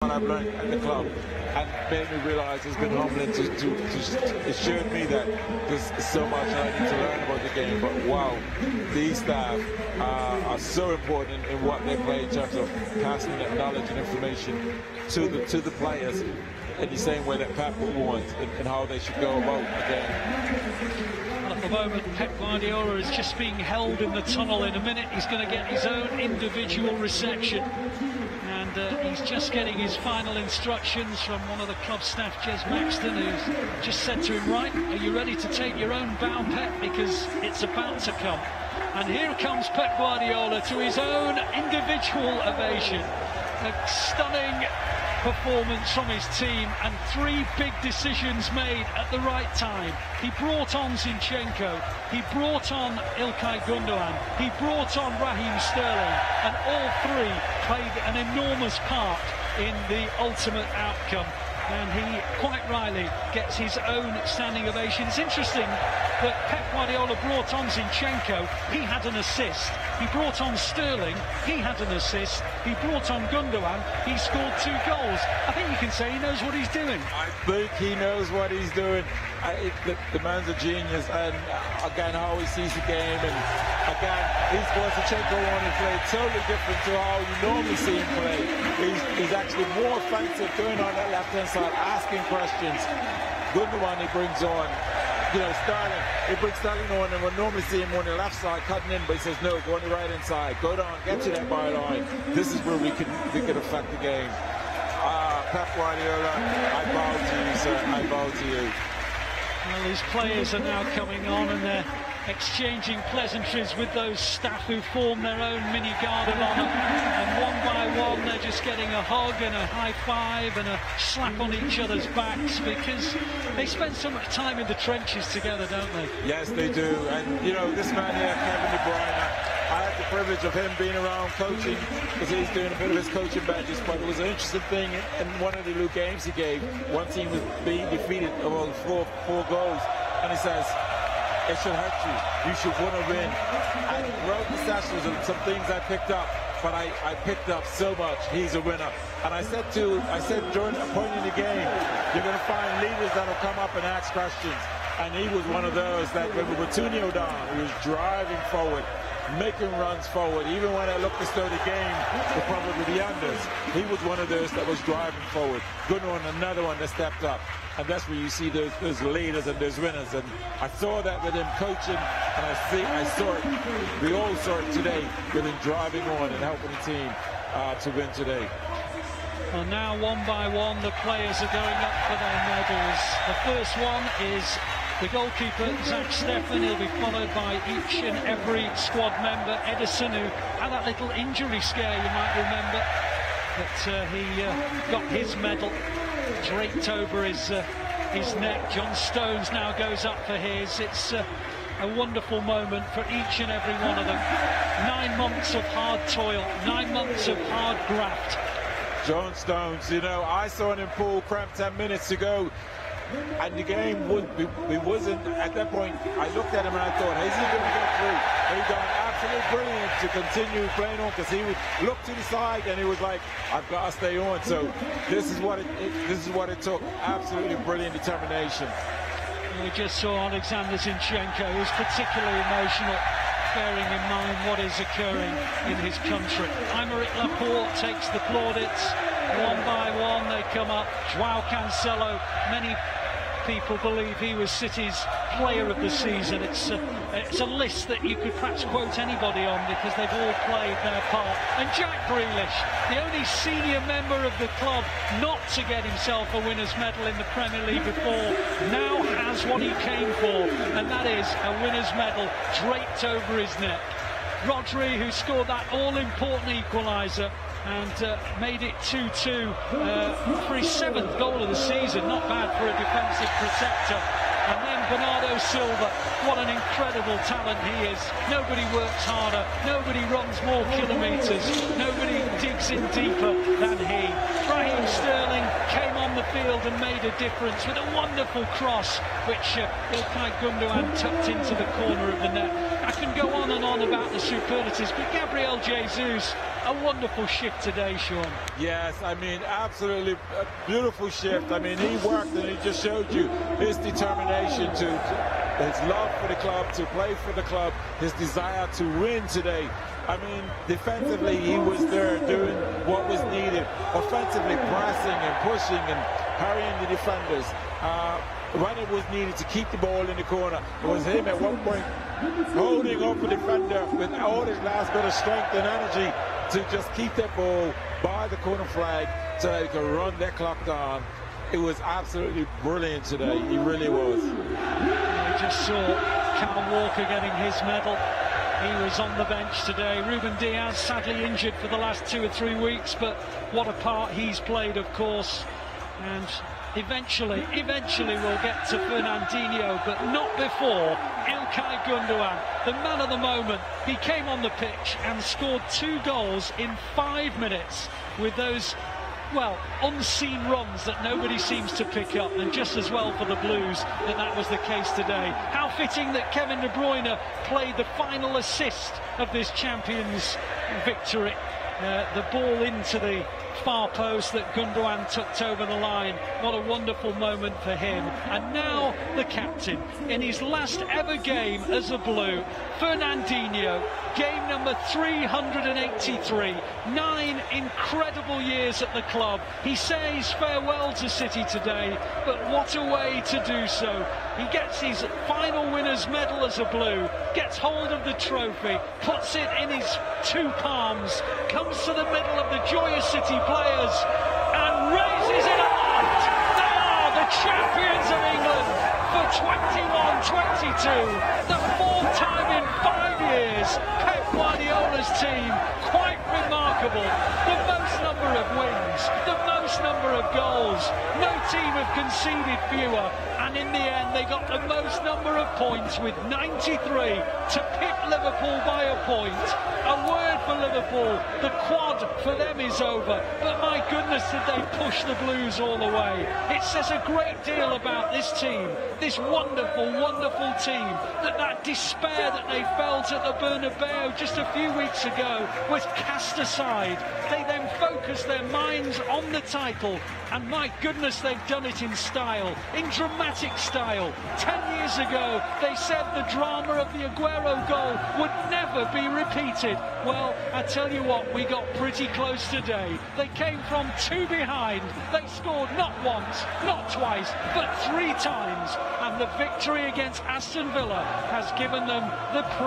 what I've learned at the club, and made me realise it's been humbling it showed me that there's so much I need to learn about the game. But wow, these staff are so important in what they play in terms of passing that knowledge and information to the players in the same way that Pep would want, and how they should go about the game. At the moment, Pep Guardiola is just being held in the tunnel. In a minute, he's going to get his own individual reception. And he's just getting his final instructions from one of the club staff, Jez Maxton, who's just said to him, right, are you ready to take your own bow, Pep? Because it's about to come. And here comes Pep Guardiola to his own individual ovation. A stunning performance from his team, and three big decisions made at the right time. He brought on Zinchenko, he brought on İlkay Gündoğan, he brought on Raheem Sterling, and all three played an enormous part in the ultimate outcome. And he, quite rightly, gets his own standing ovation. It's interesting that Pep Guardiola brought on Zinchenko, he had an assist. He brought on Sterling, he had an assist. He brought on Gündoğan, he scored 2 goals. I think you can say he knows what he's doing. I think he knows what he's doing. The man's a genius, and again, how he sees the game, and again, he's going to Zinchenko on and play totally different to how you normally see him play. He's actually more offensive, going on that left-hand side, asking questions. Gündoğan he brings on, Sterling. He brings Sterling on, and we'll normally see him on the left side cutting in, but he says no, go on the right-hand side, go down, get to that byline. This is where we can affect the game. Pep Guardiola, I bow to you, sir. I bow to you. Well, his players are now coming on, and they're exchanging pleasantries with those staff who form their own mini guard of honour. And one by one, they're just getting a hug and a high five and a slap on each other's backs, because they spend so much time in the trenches together, don't they? Yes, they do. And, this man here, Kevin De Bruyne, I had the privilege of him being around coaching, because he's doing a bit of his coaching badges, but it was an interesting thing in one of the little games he gave. One team was being defeated about four goals, and he says, it should hurt you. You should want to win. And throughout the sessions, some things I picked up, but I picked up so much. He's a winner. And I said during a point in the game, you're going to find leaders that will come up and ask questions. And he was one of those that when we were 2-0 down, he was driving forward, making runs forward. Even when I looked as though the game would probably be unders, he was one of those that was driving forward. Good one, another one that stepped up. And that's where you see those leaders and those winners. And I saw that with him coaching, and I saw it. We all saw it today with him driving on and helping the team to win today. Well, now one by one, the players are going up for their medals. The first one is the goalkeeper, Zach Steffen. He'll be followed by each and every squad member. Edison, who had that little injury scare, you might remember, that he got his medal draped over his neck. John Stones now goes up for his. It's a wonderful moment for each and every one of them. 9 months of hard toil, 9 months of hard graft. John Stones, I saw him pull cramp 10 minutes ago, and the game wasn't at that point. I looked at him and I thought, is he going to get through? He done absolutely brilliant to continue playing on, because he would look to the side and he was like, I've got to stay on. So this is what it took. Absolutely brilliant determination. We just saw Alexander Zinchenko, who's particularly emotional, bearing in mind what is occurring in his country. Aymeric Laporte takes the plaudits. One by one they come up. Joao Cancelo, many people believe he was City's player of the season. It's a list that you could perhaps quote anybody on, because they've all played their part. And Jack Grealish, the only senior member of the club not to get himself a winner's medal in the Premier League before, now has what he came for, and that is a winner's medal draped over his neck. Rodri, who scored that all-important equaliser and made it 2-2 for his 7th goal of the season. Not bad for a defensive protector. And then Bernardo Silva, what an incredible talent he is. Nobody works harder, nobody runs more kilometres, nobody digs in deeper than he. Raheem Sterling came on the field midfield and made a difference with a wonderful cross, which Ilkay Gundogan tucked into the corner of the net. I can go on and on about the superlatives, but Gabriel Jesus, a wonderful shift today, Sean. Yes, I mean, absolutely a beautiful shift. I mean, he worked and he just showed you his determination his love for the club, to play for the club, his desire to win today. I mean, defensively, he was there doing what was needed. Offensively, pressing and pushing and harrying the defenders. When it was needed to keep the ball in the corner, it was him at one point holding up a defender with all his last bit of strength and energy to just keep that ball by the corner flag so they could run their clock down. It was absolutely brilliant today. He really was. We just saw Cal Walker getting his medal. He was on the bench today. Ruben Diaz sadly injured for the last 2 or 3 weeks, but what a part he's played, of course. And eventually we'll get to Fernandinho, but not before Ilkay Gundogan, the man of the moment. He came on the pitch and scored 2 goals in 5 minutes with those, well, unseen runs that nobody seems to pick up, and just as well for the Blues that was the case today. How fitting that Kevin De Bruyne played the final assist of this Champions victory. The ball into the far post that Gundogan tucked over the line. What a wonderful moment for him. And now the captain, in his last ever game as a Blue, Fernandinho, game number 383, 9 incredible years at the club. He says farewell to City today, but what a way to do so. He gets his final winner's medal as a Blue, gets hold of the trophy, puts it in his 2 palms, comes to the middle of the joyous City players and raises it aloft. They are the champions of England for 21-22, the 4th time in 5 years. Pep Guardiola's team, quite remarkable. The most number of wins, the most number of goals. No team have conceded fewer, and in the end they got the most number of points with 93 to pip Liverpool by a point. A word for Liverpool, the quad for them is over, but my goodness did they push the Blues all the way. It says a great deal about this team, this wonderful, wonderful team, that despair that they felt at the Bernabeu just a few weeks ago was cast aside. They then focused their minds on the title, and my goodness, they've done it in style, in dramatic style. 10 years ago, they said the drama of the Aguero goal would never be repeated. Well, I tell you what, we got pretty close today. They came from 2 behind. They scored not once, not twice, but 3 times. And the victory against Aston Villa has given them the